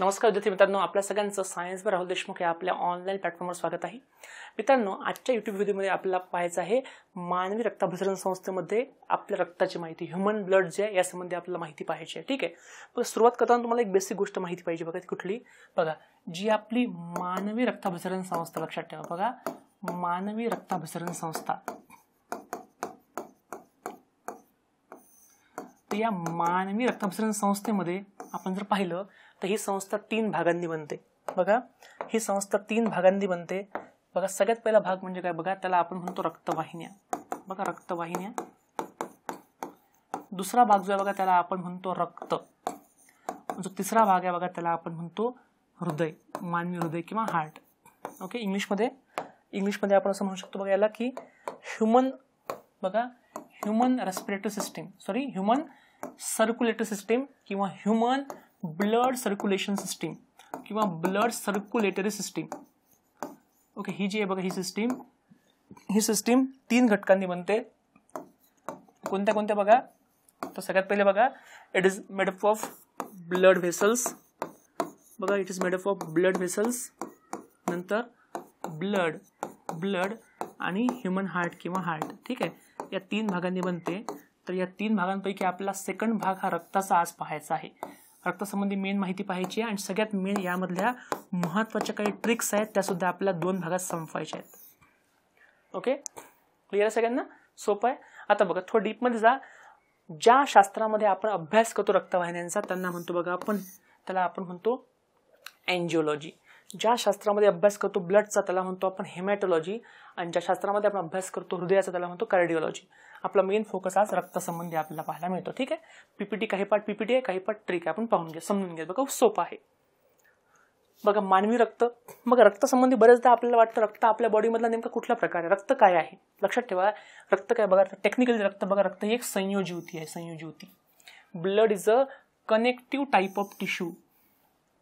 नमस्कार विद्यार्थी मित्रांनो, आपल्या सगळ्यांचं सायन्स बाय राहुल देशमुख या आपल्या ऑनलाईन प्लॅटफॉर्मवर स्वागत आहे. मित्रांनो, आजच्या YouTube व्हिडिओमध्ये आपल्याला पाहायचं आहे मानवी रक्ताभिसरण संस्थेमध्ये आपल्या रक्ताची माहिती, ह्युमन ब्लड जे आहे यासंबंधी आपल्याला माहिती पाहायची आहे. ठीक आहे, पण सुरुवात करताना तुम्हाला एक बेसिक गोष्ट माहिती पाहिजे. बघा कुठली, बघा जी आपली मानवी रक्ताभिसरण संस्था, लक्षात ठेवा. बघा मानवी रक्ताभिसरण संस्था, तर या मानवी रक्ताभिसरण संस्थेमध्ये आपण जर पाहिलं तर ही संस्था 3 भागांनी बनते. बघा ही संस्था 3 भागांनी बनते. बघा सगळ्यात पहिला भाग म्हणजे काय, बघा त्याला आपण म्हणतो रक्तवाहिन्या. बघा रक्तवाहिन्या. दुसरा भाग जो आहे बघा त्याला आपण म्हणतो रक्त. जो तिसरा भाग आहे बघा त्याला आपण म्हणतो हृदय, मानवी हृदय किंवा हार्ट. ओके, इंग्लिशमध्ये आपण असं म्हणू शकतो बघा याला की human respiratory system, human circulatory system किंवा ह्युमन ब्लड सर्क्युलेशन सिस्टीम किंवा ब्लड सर्क्युलेटरी सिस्टीम. ओके, ही जी आहे बघा ही सिस्टीम 3 घटकांनी बनते. कोणत्या कोणत्या बघा, तर सगळ्यात पहिले बघा it is made up of blood vessels. बघा it is made up of blood vessels, नंतर ब्लड आणि ह्युमन हार्ट किंवा हार्ट. ठीक आहे, या 3 भागांनी बनते. तर या 3 भागांपैकी आपला सेकंड भाग हा रक्ताचा आज पाहायचा आहे. रक्तासंबंधी मेन माहिती पाहायची आहे आणि सगळ्यात मेन यामधल्या महत्त्वाच्या काही ट्रिक्स आहेत त्या सुद्धा आपल्याला 2 भागात संपवायच्या आहेत. ओके, क्लिअर आहे सगळ्यांना, सोपं आहे. आता बघा थोडं डीपमध्ये जा. ज्या शास्त्रामध्ये आपण अभ्यास करतो रक्तवाहिन्यांचा त्याला आपण म्हणतो एंजिओलॉजी. ज्या शास्त्रामध्ये अभ्यास करतो ब्लडचा त्याला म्हणतो आपण हेमॅटोलॉजी, आणि ज्या शास्त्रामध्ये आपण अभ्यास करतो हृदयाचा त्याला म्हणतो कार्डिओलॉजी. आपला मेन फोकस आज रक्तासंबंधी आपल्याला पाहायला मिळतो. ठीक आहे, पीपीटी काही पार्ट पीपीटी आहे, काही पार्ट ट्रिक आहे. आपण पाहून घ्या, समजून घ्या. बघा सोपं आहे. बघा मानवी रक्त. मग रक्तासंबंधी बरेचदा आपल्याला वाटतं रक्त आपल्या बॉडीमधला नेमका कुठला प्रकार आहे, रक्त काय आहे. लक्षात ठेवा, रक्त काय बघा, टेक्निकली रक्त बघा, रक्त ही एक संयोजी ऊती आहे, संयोजी ऊती. Blood is a connective type of tissue.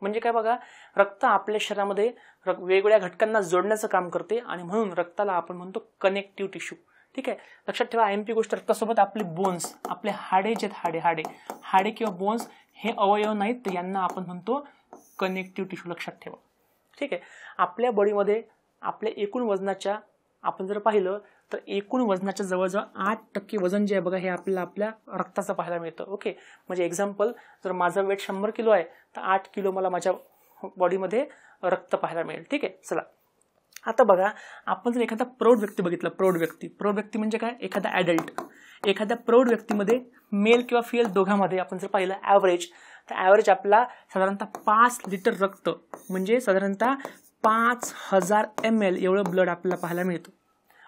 म्हणजे काय बघा, रक्त आपल्या शरीरामध्ये वेगवेगळ्या घटकांना जोडण्याचं काम करते आणि म्हणून रक्ताला आपण म्हणतो कनेक्टिव्ह टिश्यू. ठीक आहे, लक्षात ठेवा. आयएमपी गोष्ट, रक्तासोबत आपले बोन्स, आपले हाडे जे हाडे किंवा बोन्स हे अवयव नाहीत, तर यांना आपण म्हणतो कनेक्टिव्ह टिश्यू. लक्षात ठेवा. ठीक आहे, आपल्या बॉडीमध्ये आपल्या एकूण वजनाच्या आपण जर पाहिलं तर एकूण वजनाच्या जवळजवळ 8% वजन जे आहे बघा हे आपल्याला आपल्या रक्ताचं पाहायला मिळतं. ओके, म्हणजे एक्झाम्पल, जर माझं वेट 100 किलो आहे तर 8 किलो मला माझ्या बॉडीमध्ये रक्त पाहायला मिळेल. ठीक आहे, चला आता बघा, आपण जर एखादा प्रौढ व्यक्ती बघितला, प्रौढ व्यक्ती म्हणजे काय, एखादा ॲडल्ट, एखाद्या प्रौढ व्यक्तीमध्ये मेल किंवा फिमेल दोघांमध्ये आपण जर पाहिलं ॲव्हरेज, तर ॲव्हरेज आपला साधारणतः 5 लिटर रक्त म्हणजे साधारणतः 5000 ml एवढं ब्लड आपल्याला पाहायला मिळतं.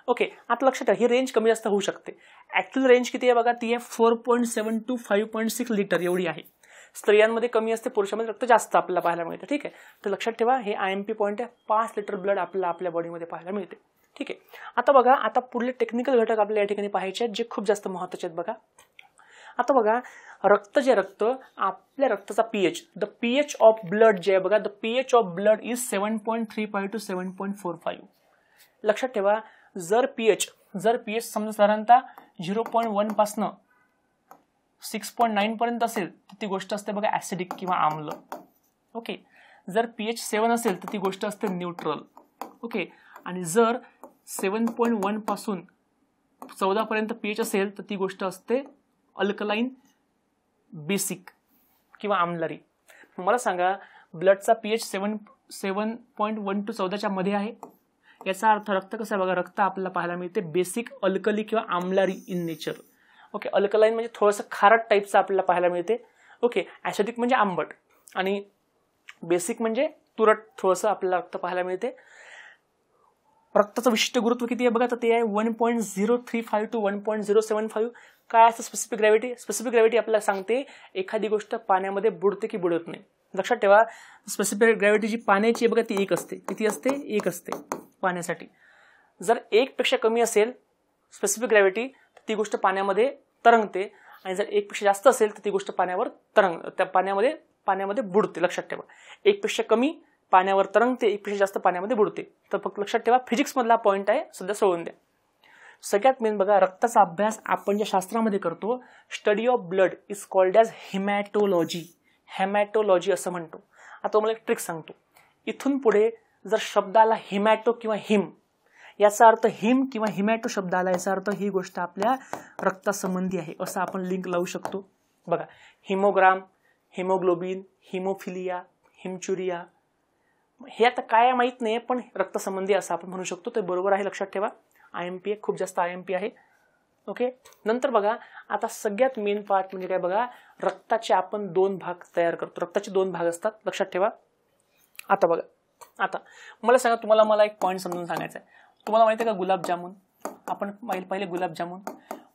ओके, आता लक्षात ठेवा ही रेंज कमी जास्त होऊ शकते. ॲक्च्युअल रेंज किती आहे बघा, ती आहे 4.7 to 5.6 लिटर एवढी आहे. स्त्रियांमध्ये कमी असते, पुरुषांमध्ये रक्त जास्त आपल्याला पाहायला मिळतं. ठीक आहे, तर लक्षात ठेवा हे आयएमपी पॉईंट आहे. 5 लिटर ब्लड आपल्याला आपल्या बॉडीमध्ये पाहायला मिळते. ठीक आहे, आता बघा, आता पुढले टेक्निकल घटक आपल्याला या ठिकाणी पाहायचे आहेत जे खूप जास्त महत्त्वाचे आहेत. बघा आता बघा, रक्त आपल्या रक्ताचा pH, the pH of blood जे आहे बघा, the pH of blood is 7.35 to 7.45. लक्षात ठेवा, जर पीएच समजा साधारणतः 0.1 पासून 6.9 पर्यंत असेल तर ती गोष्ट असते बघा ऍसिडिक किंवा आम्ल. ओके, जर पीएच 7 असेल तर ती गोष्ट असते न्यूट्रल. ओके, आणि जर 7.1 पासून 14 पर्यंत पीएच असेल तर ती गोष्ट असते अल्कलाइन, बेसिक किंवा आम्लरी. मला सांगा, ब्लडचा पीएच 7.1 to 14च्या मध्ये आहे. याचा अर्थ रक्त कसं आहे बघा, रक्त आपल्याला पाहायला मिळते बेसिक, अल्कली किंवा आम्लारी इन नेचर. ओके, अल्कलाइन म्हणजे थोडंसं खारट टाईपचं आपल्याला पाहायला मिळते. ओके, ॲसिडिक म्हणजे आंबट, आणि बेसिक म्हणजे तुरट थोडंसं आपल्याला रक्त पाहायला मिळते. रक्ताचं विशिष्ट गुरुत्व किती आहे बघा, तर ते आहे 1.035 to 1.075. काय असतं स्पेसिफिक ग्रॅव्हिटी? स्पेसिफिक ग्रॅव्हिटी आपल्याला सांगते एखादी गोष्ट पाण्यामध्ये बुडते की बुडत नाही. लक्षात ठेवा, स्पेसिफिक ग्रॅव्हिटी जी पाण्याची आहे बघा ती 1 असते. किती असते? 1 असते पाण्यासाठी. जर 1 पेक्षा कमी असेल स्पेसिफिक ग्रॅव्हिटी तर ती गोष्ट पाण्यामध्ये तरंगते, आणि जर 1 पेक्षा जास्त असेल तर ती गोष्ट पाण्यामध्ये बुडते. लक्षात ठेवा, 1 पेक्षा कमी पाण्यावर तरंगते, 1 पेक्षा जास्त पाण्यामध्ये बुडते. तर फक्त लक्षात ठेवा, फिजिक्स मधला पॉईंट आहे, सध्या सोडून द्या. सगळ्यात मेन बघा, रक्ताचा अभ्यास आपण ज्या शास्त्रामध्ये करतो, study of blood is called as haematology. Haematology असं म्हणतो. आता तुम्हाला एक ट्रिक सांगतो. इथून पुढे जर शब्दाला हिमॅटो किंवा हिम याचा अर्थ हिम किंवा हिमॅटो शब्द आला याचा अर्थ ही गोष्ट आपल्या रक्तासंबंधी आहे असं आपण लिंक लावू शकतो. बघा, हिमोग्राम, हिमोग्लोबिन, हिमोफिलिया, हिमचुरिया, हे आता काय माहित नाही पण रक्तसंबंधी असं आपण म्हणू शकतो. ते बरोबर आहे, लक्षात ठेवा. IMP खूप जास्त IMP आहे. ओके, नंतर बघा आता सगळ्यात मेन पार्ट म्हणजे काय बघा, रक्ताचे आपण 2 भाग तयार करतो. रक्ताचे 2 भाग असतात, लक्षात ठेवा. आता बघा, आता मला सांगा, तुम्हाला एक पॉईंट समजून सांगायचा आहे. तुम्हाला माहिती आहे का गुलाबजामुन, आपण पहिले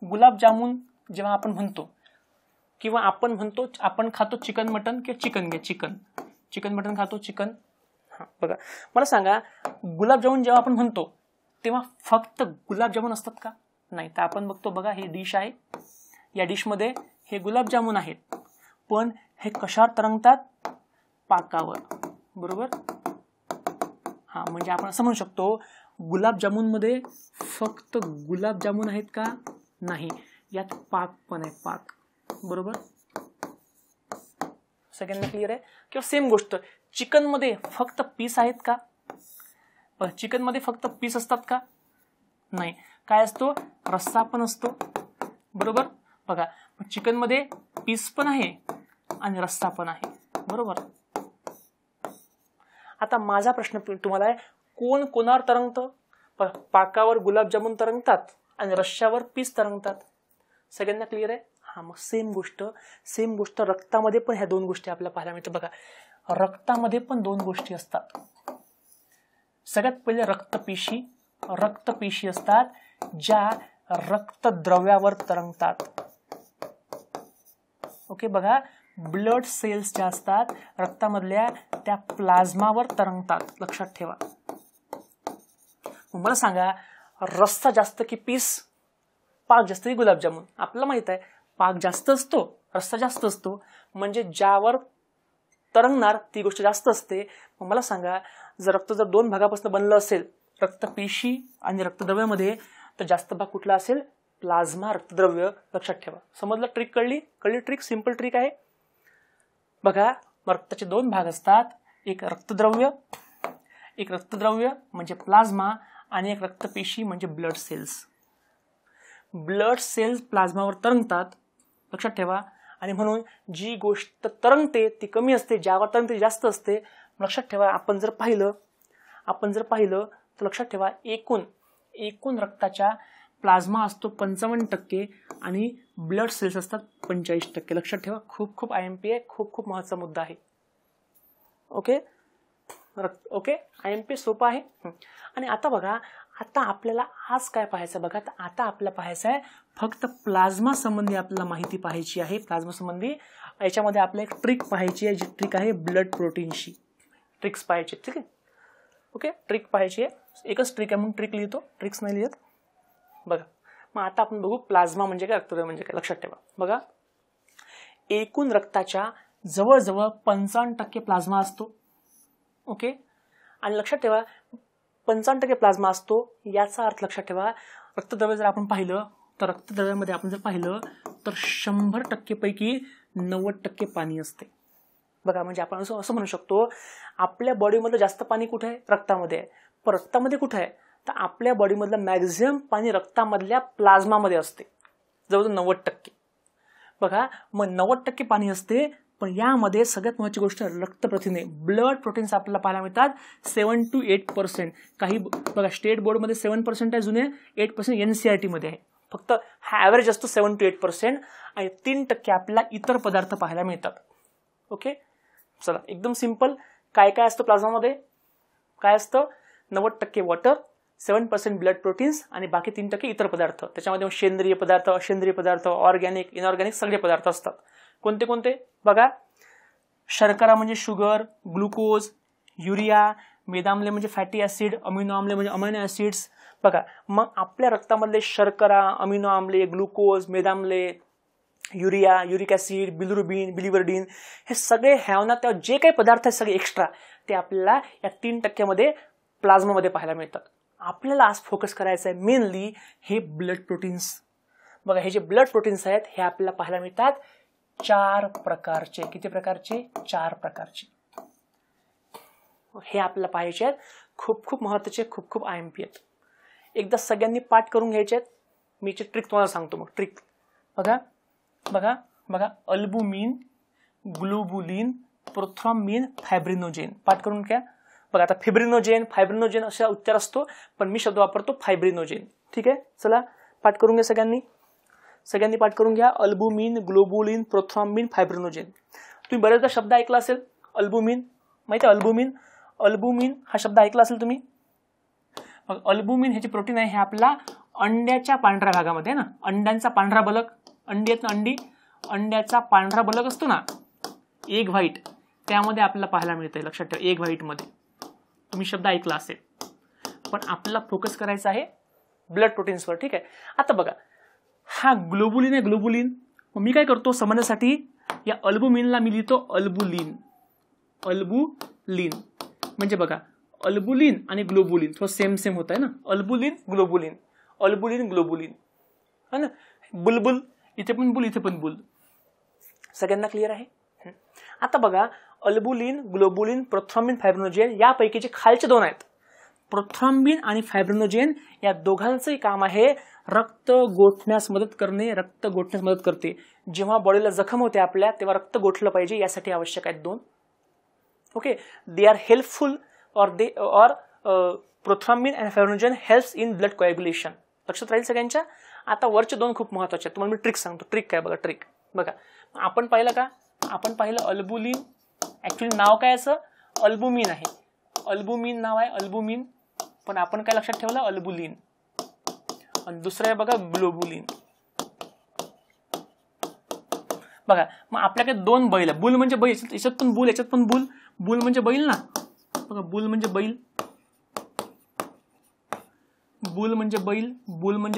गुलाबजामुन जेव्हा आपण म्हणतो किंवा आपण खातो चिकन मटन किंवा चिकन मटन खातो चिकन. बघा मला सांगा, गुलाबजामुन जेव्हा आपण म्हणतो तेव्हा फक्त गुलाबजामुन असतात का? नाही. तर आपण बघतो बघा, ही डिश आहे, या डिशमध्ये हे गुलाबजामुन आहेत, पण हे कशावर तरंगतात? पाकावर, बरोबर. म्हणजे आपण असं म्हणू शकतो, गुलाबजामुन मध्ये फक्त गुलाबजामुन आहेत का? नाही, यात पाक पण आहे, पाक, बरोबर. सगळ्यांना क्लिअर आहे? किंवा सेम गोष्ट चिकन मध्ये फक्त पीस आहेत का? चिकन मध्ये फक्त पीस असतात का? नाही. काय असतो? रस्सा पण असतो, बरोबर. बघा, चिकन मध्ये पीस पण आहे आणि रस्सा पण आहे, बरोबर. आता माझा प्रश्न तुम्हाला आहे, कोण कोणावर तरंगतं? पाकावर गुलाबजामुन तरंगतात आणि रश्श्यावर पीस तरंगतात. सगळ्यांना क्लिअर आहे? मग सेम गोष्ट रक्तामध्ये पण ह्या 2 गोष्टी आपल्याला पाहायला मिळतात. बघा, रक्तामध्ये पण 2 गोष्टी असतात. सगळ्यात पहिले रक्तपेशी असतात ज्या रक्तद्रव्यावर तरंगतात. ओके, बघा, ब्लड सेल्स ज्या असतात रक्तामधल्या त्या प्लाझ्मावर तरंगतात, लक्षात ठेवा. मला सांगा, रस्सा जास्त की पीस? पाक जास्त की गुलाबजामुन? आपल्याला माहित आहे पाक जास्त असतो, रस्सा जास्त असतो, म्हणजे ज्यावर तरंगणार ती गोष्ट जास्त असते. मग मला सांगा, जर रक्त 2 भागापासून बनलं असेल, रक्तपेशी आणि रक्तद्रव्यामध्ये, तर जास्त भाग कुठला असेल? प्लाझ्मा रक्तद्रव्य, लक्षात ठेवा. समजलं? ट्रिक कळली ट्रिक? सिंपल ट्रिक आहे. बघा, रक्ताचे 2 भाग असतात, एक रक्तद्रव्य म्हणजे प्लाझ्मा आणि एक रक्तपेशी म्हणजे ब्लड सेल्स. ब्लड सेल्स प्लाझ्मावर तरंगतात, लक्षात ठेवा. आणि म्हणून जी गोष्ट तरंगते ती कमी असते, ज्यावर तरंगते जास्त असते. लक्षात ठेवा, आपण जर पाहिलं तर लक्षात ठेवा, एकूण रक्ताच्या प्लाझ्मा असतो 55% आणि ब्लड सेल्स असतात 45%. लक्षात ठेवा, खूप IMP आहे, खूप महत्त्वाचा मुद्दा आहे. ओके, IMP सोपा आहे. आणि आता बघा, आता आपल्याला आज काय पाहायचं बघा, आता आपल्याला पाहायचं आहे फक्त प्लाझ्मा संबंधी आपल्याला माहिती पाहायची आहे. प्लाझ्मा संबंधी याच्यामध्ये आपल्याला एक ट्रिक पाहायची आहे, जी ट्रिक आहे ब्लड प्रोटीनशी. ट्रिक्स पाहायचे, ठीक आहे. ओके, ट्रिक पाहायची आहे, एकच ट्रिक आहे म्हणून ट्रिक लिहितो, ट्रिक्स नाही लिहित. बघा, मग आता आपण बघू प्लाझ्मा म्हणजे काय, रक्तद्रव्य म्हणजे काय. लक्षात ठेवा, बघा, एकूण रक्ताच्या जवळजवळ 55% प्लाझ्मा असतो. ओके, आणि लक्षात ठेवा 55% प्लाझ्मा असतो, याचा अर्थ लक्षात ठेवा, रक्तद्रव्य जर आपण पाहिलं तर रक्तद्रव्यामध्ये आपण जर पाहिलं तर 100% पैकी 90% पाणी असते. बघा, म्हणजे आपण असं म्हणू शकतो, आपल्या बॉडीमधलं जास्त पाणी कुठे आहे? रक्तामध्ये आहे. पण रक्तामध्ये कुठे आहे? तर आपल्या बॉडीमधलं मॅक्झिमम पाणी रक्तामधल्या प्लाझ्मामध्ये असते, जवळजवळ 90%. बघा, मग 90% पाणी असते, पण यामध्ये सगळ्यात महत्त्वाची गोष्ट रक्तप्रथिने, ब्लड प्रोटीन्स आपल्याला पाहायला मिळतात 7 to 8%. काही बघा, स्टेट बोर्डमध्ये 7% आहे जुने, 8% NCERT मध्ये आहे. फक्त हा ॲव्हरेज असतो 7 to 8%. आणि 3% आपल्याला इतर पदार्थ पाहायला मिळतात. ओके, चला एकदम सिंपल. काय काय असतं प्लाझ्मामध्ये? काय असतं? 90% वॉटर, 7% ब्लड प्रोटीन्स आणि बाकी 3% इतर पदार्थ. त्याच्यामध्ये सेंद्रिय पदार्थ, असेंद्रिय पदार्थ, ऑर्गॅनिक, इनऑर्गॅनिक सगळे पदार्थ असतात. कोणते कोणते? बघा, शर्करा म्हणजे शुगर, ग्लुकोज, युरिया, मेदाम्ले म्हणजे फॅटी ऍसिड, अमिनो आम्ले म्हणजे अमिनो ऍसिड्स. बघा, मग आपल्या रक्तामधले शर्करा, अमिनो आम्ले, ग्लुकोज, मेदाम्ले, urea, uric acid, bilirubin, biliverdin, हे सगळे ह्यावना त्या जे काही पदार्थ आहेत सगळे एक्स्ट्रा, ते आपल्याला या 3% मध्ये प्लाझ्मामध्ये पाहायला मिळतात. आपल्याला आज फोकस करायचं आहे मेनली हे ब्लड प्रोटीन्स. बघा, हे जे ब्लड प्रोटीन्स आहेत हे आपल्याला पाहायला मिळतात 4 प्रकारचे. किती प्रकारचे? 4 प्रकारचे. हे आपल्याला पाहायचे आहेत. खूप खूप महत्त्वाचे, खूप खूप IMP आहेत. एकदा सगळ्यांनी पाठ करून घ्यायचे आहेत. मी ट्रिक तुम्हाला सांगतो. मग ट्रिक बघा बघा बघा, अल्बुमिन, ग्लोबुलिन, प्रोथ्रॉम्बिन, फायब्रिनोजेन. पाठ करून घ्या. बघा आता फायब्रिनोजेन असा उच्चार असतो, पण मी शब्द वापरतो फायब्रिनोजेन. ठीक आहे, चला पाठ करून घ्या सगळ्यांनी पाठ करून घ्या. Albumin, globulin, prothrombin, fibrinogen. तुम्ही बरेचदा शब्द ऐकला असेल अल्बुमिन. माहिती आहे अल्बुमिन हा शब्द ऐकला असेल तुम्ही. अल्बुमिन हे जे प्रोटीन आहे हे आपला अंड्याच्या पांढऱ्या भागामध्ये आहे ना, अंड्यांचा पांढरा बलक, अंड्याचा पांढरा बलक असतो ना, एग व्हाईट, त्यामध्ये आपल्याला पाहायला मिळते. लक्षात ठेवा, एग व्हाईट मध्ये तुम्ही शब्द ऐकला असेल. पण आपल्याला फोकस करायचा आहे ब्लड प्रोटीन्सवर. ठीक आहे, आता बघा हा ग्लोबुलिन आहे, ग्लोबुलिन. मी काय करतो समजण्यासाठी, या अल्बुमिनला मी लिहितो अल्बुलिन. म्हणजे बघा अल्बुलिन आणि ग्लोबुलिन थोडं सेम होत आहे ना. अल्बुलिन ग्लोबुलिन है ना. बुलबुल, इथे पण बुल, इथे पण बुल. सगळ्यांना क्लिअर आहे. आता बघा अल्बुलिन, ग्लोबुलिन, प्रोथ्रॉम्बिन, फायब्रिनोजेन यापैकीचे खालचे दोन आहेत. प्रोथ्रॉम्बिन आणि फायब्रिनोजेन या दोघांचंही काम आहे रक्त गोठण्यास मदत करते. जेव्हा बॉडीला जखम होते आपल्या, तेव्हा रक्त गोठलं पाहिजे, यासाठी आवश्यक आहेत दोन. Okay, they are helpful or prothrombin and fibrinogen helps in blood coagulation. लक्षात राहील सगळ्यांच्या. आता वरचे दोन खूप महत्वाचे आहेत. तुम्हाला मी ट्रिक सांगतो. ट्रिक काय बघा, ट्रिक बघा. आपण पाहिलं अल्बुलिन. ऍक्च्युली नाव काय असं अल्बुमिन आहे. अल्बुमिन नाव आहे अल्बुमिन, पण आपण काय लक्षात ठेवलं अल्बुलिन. आणि दुसरं आहे बघा ग्लोबुलिन. बघा मग आपल्याकडे दोन बैल आहे. बुल म्हणजे बैल, याच्यात पण बुल, याच्यात पण बुल. बुल म्हणजे बैल ना. बघा बुल म्हणजे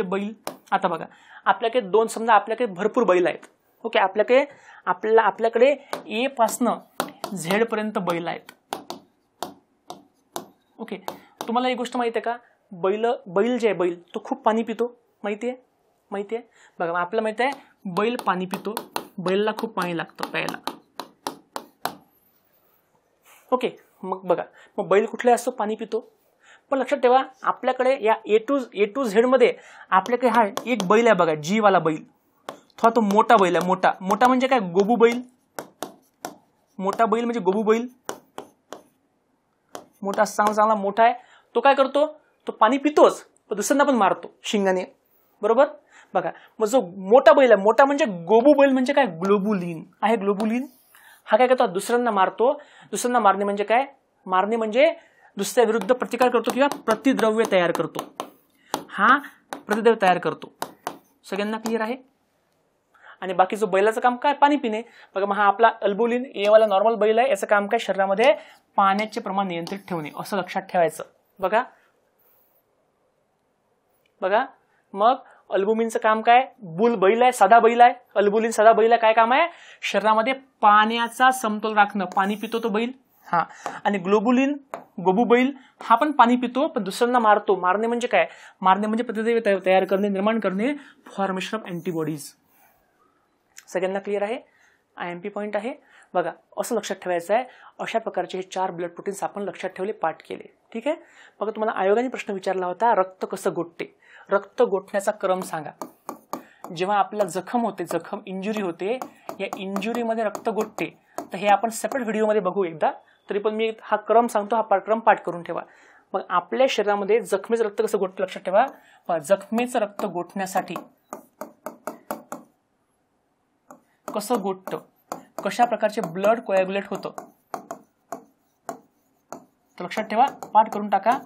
बैल. आता बघा आपल्याकडे दोन, समजा आपल्याकडे भरपूर बैल आहेत. ओके, आपल्याकडे ए पासनं झेड पर्यंत बैल आहेत. ओके, तुम्हाला एक गोष्ट माहिती आहे का, बैल जे आहे बैल, तो खूप पाणी पितो. माहिती आहे. बघा आपल्याला माहिती आहे बैल पाणी पितो. बैलला खूप पाणी लागतं प्यायला. ओके, मग बघा मग बैल कुठले असतो, पाणी पितो. पण लक्षात ठेवा आपल्याकडे या ए टू झेड मध्ये आपल्याकडे हा एक बैल आहे बघा, जी वाला बैल. तो मोठा बैल आहे. मोठा म्हणजे काय, गोबू बैल. मोठा बैल म्हणजे गोबू बैल. मोठा चांगला मोठा आहे. तो काय करतो, तो पाणी पितोच, पण दुसऱ्यांना पण मारतो शिंगाने. बरोबर. बघा मग जो मोठा बैल आहे, मोठा म्हणजे गोबू बैल म्हणजे काय, ग्लोबुलिन आहे. ग्लोबुलिन हा काय करतो, दुसऱ्यांना मारतो. दुसऱ्यांना मारणे म्हणजे काय, मारणे म्हणजे दुसऱ्या विरुद्ध प्रतिकार करतो किंवा प्रतिद्रव्य तयार करतो. हा प्रतिद्रव्य तयार करतो. सगळ्यांना क्लिअर आहे. आणि बाकी जो बैलाचं काम काय, पाणी पिणे. बघा मग हा आपला अल्बुलिन ए वाला नॉर्मल बैल आहे. याचं काम काय, शरीरामध्ये पाण्याचे प्रमाण नियंत्रित ठेवणे, असं लक्षात ठेवायचं. बघा मग अल्बुमिनचं काम काय, बुल बैल आहे, साधा बैल आहे. अल्बुलिन साधा बैल आहे. काय काम आहे, शरीरामध्ये पाण्याचा समतोल राखणं. पाणी पितो तो बैल. हा, आणि ग्लोबुलिन, गोबू बैल, हा पण पाणी पितो, पण दुसऱ्यांना मारतो. मारणे म्हणजे काय, मारणे म्हणजे प्रतिद्रव्य तयार करणे, निर्माण करणे, फॉर्मेशन ऑफ अँटीबॉडीज. सगळ्यांना क्लिअर आहे. IMP पॉइंट आहे. बघा असं लक्षात ठेवायचं आहे. अशा प्रकारचे हे 4 ब्लड प्रोटीन्स आपण लक्षात ठेवले, पाठ केले. ठीक आहे. बघा तुम्हाला आयोगाने प्रश्न विचारला होता, रक्त कसं गोठते, रक्त गोठण्याचा क्रम सांगा. जेव्हा आपल्याला जखम होते, इंजुरी होते, या इंजुरीमध्ये रक्त गोठते. तर हे आपण सेपरेट व्हिडिओमध्ये बघू एकदा. तरी पण मी हा क्रम सांगतो, हा क्रम पाठ करून ठेवा. मग आपल्या शरीरामध्ये जखमेचं रक्त कसं गोठतं लक्षात ठेवा. जखमेचं रक्त गोठण्यासाठी कसं गोठतं, कशा प्रकारचे ब्लड कोॲग्युलेट होतं, तर लक्षात ठेवा, पाठ करून टाका.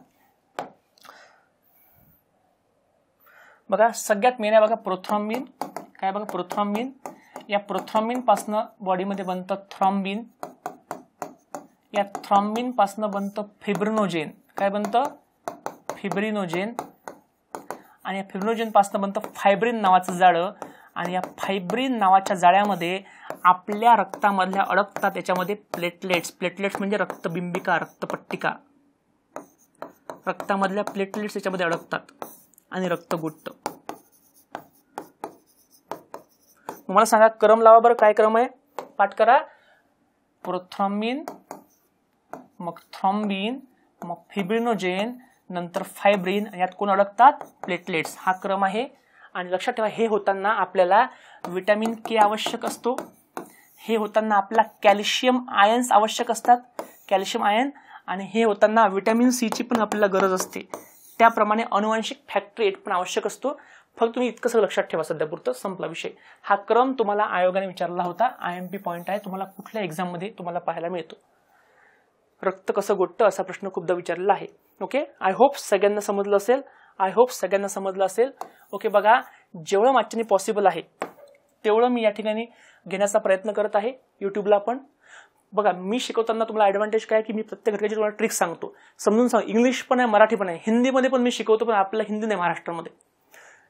बघा सगळ्यात मेन आहे बघा प्रोथ्रॉम्बिन. काय बघा प्रोथ्रॉम्बिन. या प्रोथ्रॉम्बिन पासनं बॉडीमध्ये बनतं थ्रॉम्बिन. या थ्रॉम्बिन पासनं बनतं फिब्रिनोजेन. काय बनतं, फिब्रिनोजेन. आणि या फिब्रिनोजेन पासनं बनतं फायब्रिन नावाचं जाळं. आणि या फायब्रिन नावाच्या जाळ्यामध्ये आपल्या रक्तामधल्या अडकतात त्याच्यामध्ये प्लेटलेट्स. प्लेटलेट्स म्हणजे रक्तबिंबिका, रक्तपट्टिका. रक्तामधल्या प्लेटलेट्स त्याच्यामध्ये अडकतात आणि रक्त गोठतं. मला सांगा क्रम लावा बरं, काय क्रम आहे, पाठ करा. प्रोथ्रॉम्बिन मग थ्रॉम्बिन, मग फिब्रिनोजेन, नंतर फायब्रिन, यात कोण अडकतात? प्लेटलेट्स. हा क्रम आहे. आणि लक्षात ठेवा, हे होताना आपल्याला विटॅमिन के आवश्यक असतो, हे होताना आपला कॅल्शियम आयन्स आवश्यक असतात, कॅल्शियम आयन, आणि हे होताना विटॅमिन सी ची पण आपल्याला गरज असते. त्याप्रमाणे अनुवांशिक फॅक्टर 8 पण आवश्यक असतो. फक्त तुम्ही इतकं सगळं लक्षात ठेवा. सध्यापुरतं संपला विषय. हा क्रम तुम्हाला आयोगाने विचारला होता. IMP पॉईंट आहे, तुम्हाला कुठल्या एक्झाम मध्ये तुम्हाला पाहायला मिळतो. रक्त कसं गोठतं असा प्रश्न खूपदा विचारलेला आहे. ओके, आय होप सगळ्यांना समजलं असेल. ओके, बघा, जेवढं माझ्याने पॉसिबल आहे तेवढं मी या ठिकाणी घेण्याचा प्रयत्न करत आहे. युट्यूबला पण बघा, मी शिकवताना तुम्हाला ॲडव्हान्टेज काय की मी प्रत्येक घटकाची तुम्हाला ट्रिक सांगतो, समजून सांग. इंग्लिश पण आहे, मराठी पण आहे, हिंदीमध्ये पण मी शिकवतो, पण आपल्याला हिंदी नाही महाराष्ट्रामध्ये.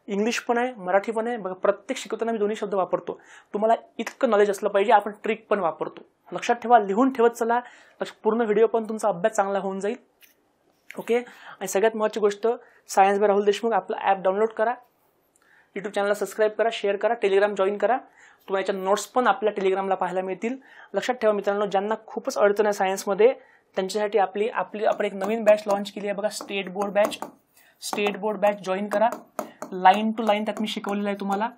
इंग्लिश पण आहे, मराठी पण आहे. बघा, प्रत्येक शिकवताना मी दोन्ही शब्द वापरतो. तुम्हाला इतकं नॉलेज असलं पाहिजे, आपण ट्रिक पण वापरतो. लक्षात ठेवा, लिहून ठेवत चला. पूर्ण व्हिडिओ पण तुमचा अभ्यास चांगला होऊन जाईल. ओके, आणि सगळ्यात महत्त्वाची गोष्ट, सायन्स बाय राहुल देशमुख आपला ॲप डाउनलोड करा, यूट्यूब चॅनलला सबस्क्राईब करा, शेअर करा, टेलिग्राम जॉईन करा. तुम्हाला याच्या नोट्स पण आपल्या टेलिग्रामला पाहायला मिळतील. लक्षात ठेवा मित्रांनो, ज्यांना खूपच अडचण आहे सायन्समध्ये, त्यांच्यासाठी आपण एक नवीन बॅच लॉन्च केली आहे बघा, स्टेट बोर्ड बॅच जॉईन करा. लाईन टू लाईन त्यात मी शिकवलेलं आहे तुम्हाला.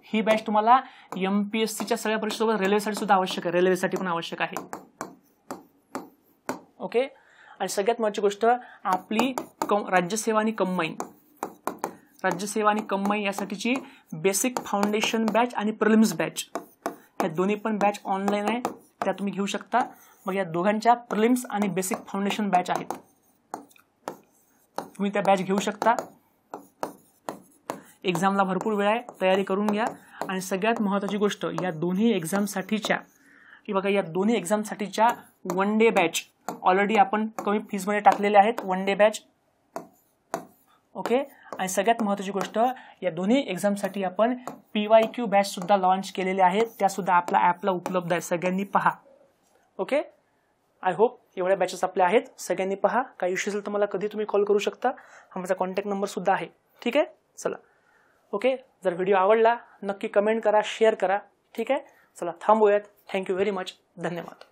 ही बॅच तुम्हाला MPSCच्या सगळ्या परीक्षेसोबत रेल्वेसाठी सुद्धा आवश्यक आहे, रेल्वेसाठी पण आवश्यक आहे. ओके, आणि सगळ्यात महत्त्वाची गोष्ट, आपली राज्यसेवा आणि कंबाईन यासाठीची बेसिक फाउंडेशन बॅच आणि प्रिलिम्स बॅच, ह्या दोन्ही पण बॅच ऑनलाईन आहे, त्या तुम्ही घेऊ शकता. मग या दोघांच्या प्रिलिम्स आणि बेसिक फाउंडेशन बॅच आहेत, तुम्ही त्या बॅच घेऊ शकता. एक्झामला भरपूर वेळ आहे, तयारी करून घ्या. आणि सगळ्यात महत्त्वाची गोष्ट, या दोन्ही एक्झामसाठीच्या 1 डे बॅच ऑलरेडी आपण कमी फीजमध्ये टाकलेले आहेत, 1 डे बॅच. ओके, आणि सगळ्यात महत्त्वाची गोष्ट, या दोन्ही एक्झामसाठी आपण PYQ बॅच सुद्धा लॉन्च केलेले आहेत, त्या सुद्धा आपल्या ॲपला उपलब्ध आहेत, सगळ्यांनी पहा. ओके, आय होप एवढ्या बॅचेस आपल्या आहेत, सगळ्यांनी पहा. काही इश्यू असेल तर मला कधी तुम्ही कॉल करू शकता, हा माझा कॉन्टॅक्ट नंबर सुद्धा आहे. ठीक आहे, चला. ओके, जर व्हिडिओ आवडला नक्की कमेंट करा, शेअर करा. ठीक आहे, चला थांबूयात. थँक्यू व्हेरी मच, धन्यवाद.